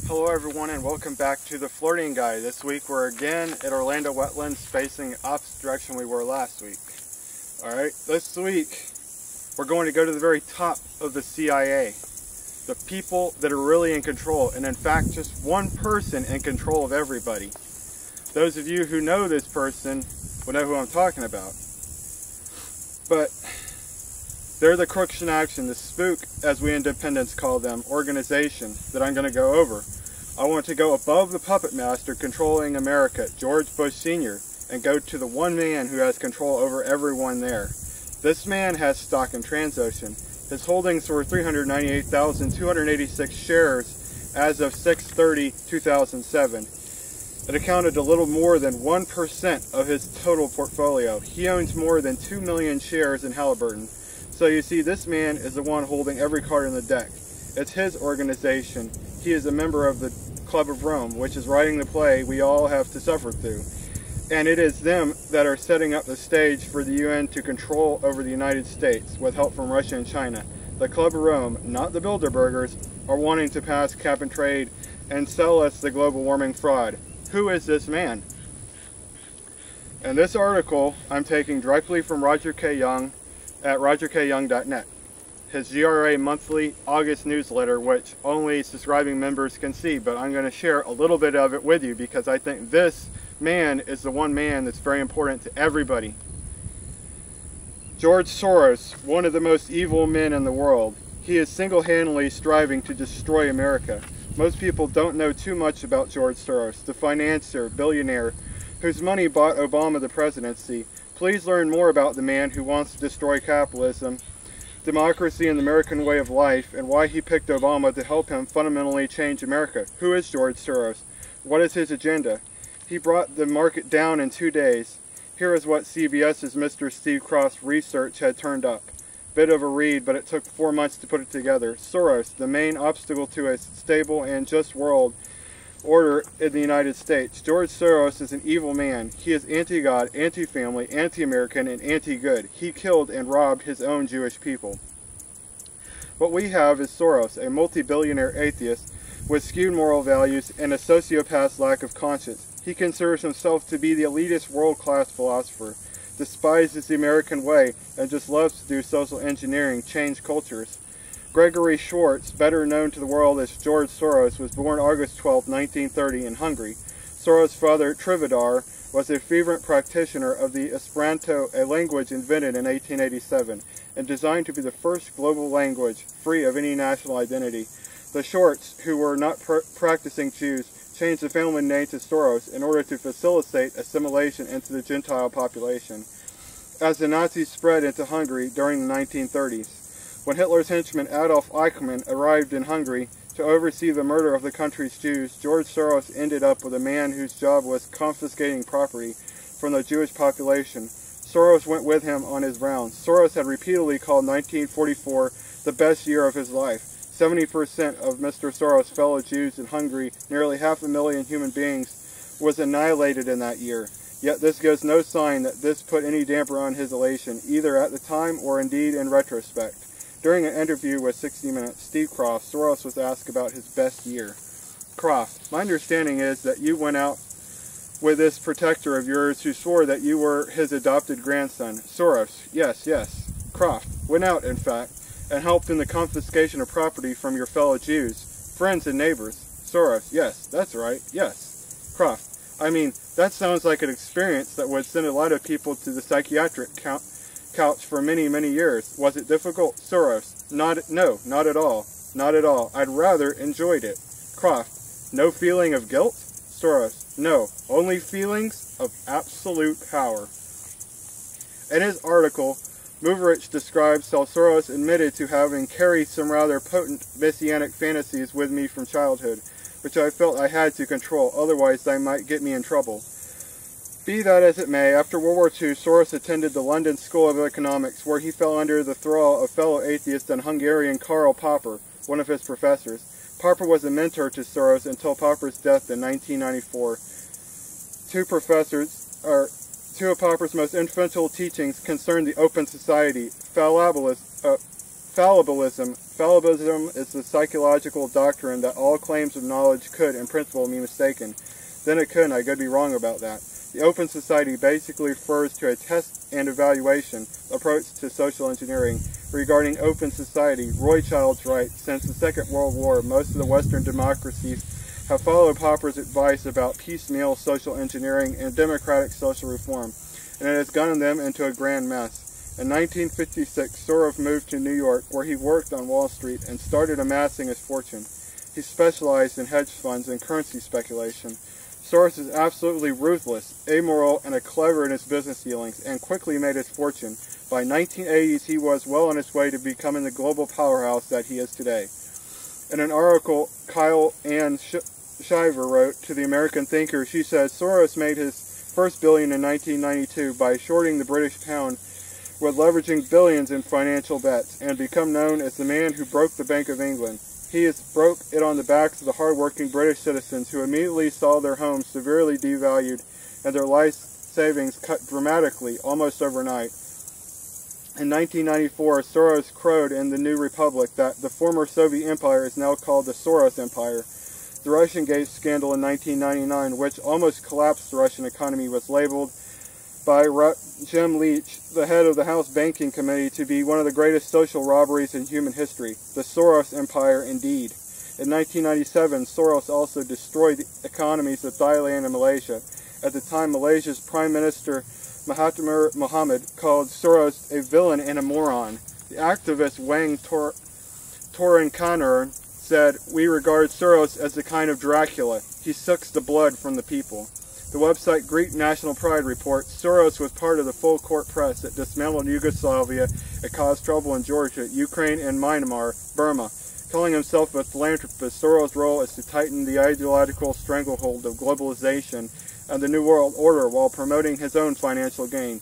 Hello everyone and welcome back to the Floridian Guy. This week we're again at Orlando Wetlands facing the opposite direction we were last week. Alright, this week we're going to go to the very top of the CIA. The people that are really in control, and in fact just one person in control of everybody. Those of you who know this person will know who I'm talking about. But they're the crooks in action, the spook, as we independents call them, organization that I'm going to go over. I want to go above the puppet master controlling America, George Bush Sr., and go to the one man who has control over everyone there. This man has stock in Transocean. His holdings were 398,286 shares as of 6/30/2007. It accounted to little more than 1% of his total portfolio. He owns more than 2 million shares in Halliburton. So you see, this man is the one holding every card in the deck. It's his organization. He is a member of the Club of Rome, which is writing the play we all have to suffer through. And it is them that are setting up the stage for the UN to control over the United States with help from Russia and China. The Club of Rome, not the Bilderbergers, are wanting to pass cap and trade and sell us the global warming fraud. Who is this man? And this article I'm taking directly from Roger K. Young at rogerkyoung.net. His GRA monthly August newsletter, which only subscribing members can see, but I'm going to share a little bit of it with you because I think this man is the one man that's very important to everybody. George Soros, one of the most evil men in the world. He is single-handedly striving to destroy America. Most people don't know too much about George Soros, the financier, billionaire, whose money bought Obama the presidency. Please learn more about the man who wants to destroy capitalism, democracy, and the American way of life, and why he picked Obama to help him fundamentally change America. Who is George Soros? What is his agenda? He brought the market down in 2 days. Here is what CBS's Mr. Steve Cross research had turned up. Bit of a read, but it took 4 months to put it together. Soros, the main obstacle to a stable and just world order in the United States. George Soros is an evil man. He is anti-God, anti-family, anti-American, and anti-good. He killed and robbed his own Jewish people. What we have is Soros, a multi-billionaire atheist with skewed moral values and a sociopath's lack of conscience. He considers himself to be the elitist world-class philosopher, despises the American way, and just loves to do social engineering, change cultures. Gregory Schwartz, better known to the world as George Soros, was born August 12, 1930 in Hungary. Soros' father, Trividar, was a fervent practitioner of the Esperanto, a language invented in 1887 and designed to be the first global language, free of any national identity. The Schwartz, who were not practicing Jews, changed the family name to Soros in order to facilitate assimilation into the Gentile population. As the Nazis spread into Hungary during the 1930s, when Hitler's henchman Adolf Eichmann arrived in Hungary to oversee the murder of the country's Jews, George Soros ended up with a man whose job was confiscating property from the Jewish population. Soros went with him on his rounds. Soros had repeatedly called 1944 the best year of his life. 70% of Mr. Soros' fellow Jews in Hungary, nearly 500,000 human beings, was annihilated in that year. Yet this gives no sign that this put any damper on his elation, either at the time or indeed in retrospect. During an interview with 60 Minutes, Steve Croft, Soros was asked about his best year. Croft, my understanding is that you went out with this protector of yours who swore that you were his adopted grandson. Soros, yes. Croft, went out, in fact, and helped in the confiscation of property from your fellow Jews, friends and neighbors. Soros, yes, that's right, yes. Croft, I mean, that sounds like an experience that would send a lot of people to the psychiatric couch for many, many years. Was it difficult? Soros, no, not at all. Not at all. I'd rather enjoyed it. Croft, no feeling of guilt? Soros, no, only feelings of absolute power. In his article, Moverich describes how Soros admitted to having carried some rather potent messianic fantasies with me from childhood, which I felt I had to control, otherwise they might get me in trouble. Be that as it may, after World War II, Soros attended the London School of Economics, where he fell under the thrall of fellow atheist and Hungarian Karl Popper, one of his professors. Popper was a mentor to Soros until Popper's death in 1994. Two of Popper's most influential teachings concerned the open society, fallibilism, Fallibilism is the psychological doctrine that all claims of knowledge could, in principle, be mistaken. Then it couldn't. I could be wrong about that. The open society basically refers to a test and evaluation approach to social engineering. Regarding open society, Rothschild's right. Since the Second World War, most of the Western democracies have followed Popper's advice about piecemeal social engineering and democratic social reform, and it has gotten them into a grand mess. In 1956, Soros moved to New York, where he worked on Wall Street and started amassing his fortune. He specialized in hedge funds and currency speculation. Soros is absolutely ruthless, amoral, and clever in his business dealings, and quickly made his fortune. By 1980s, he was well on his way to becoming the global powerhouse that he is today. In an article Kyle Ann Shiver wrote to the American Thinker, she says, Soros made his first billion in 1992 by shorting the British pound with leveraging billions in financial bets, and become known as the man who broke the Bank of England. He has broke it on the backs of the hard-working British citizens who immediately saw their homes severely devalued and their life savings cut dramatically, almost overnight. In 1994, Soros crowed in the New Republic that the former Soviet Empire is now called the Soros Empire. The Russian Gate scandal in 1999, which almost collapsed the Russian economy, was labeled by Jim Leach, the head of the House Banking Committee, to be one of the greatest social robberies in human history. The Soros Empire, indeed. In 1997, Soros also destroyed the economies of Thailand and Malaysia. At the time, Malaysia's Prime Minister Mahathir Mohamad called Soros a villain and a moron. The activist Wang Torankanur said, "We regard Soros as a kind of Dracula. He sucks the blood from the people." The website Greek National Pride reports Soros was part of the full court press that dismantled Yugoslavia and caused trouble in Georgia, Ukraine, and Myanmar, Burma. Calling himself a philanthropist, Soros' role is to tighten the ideological stranglehold of globalization and the New World Order while promoting his own financial gain.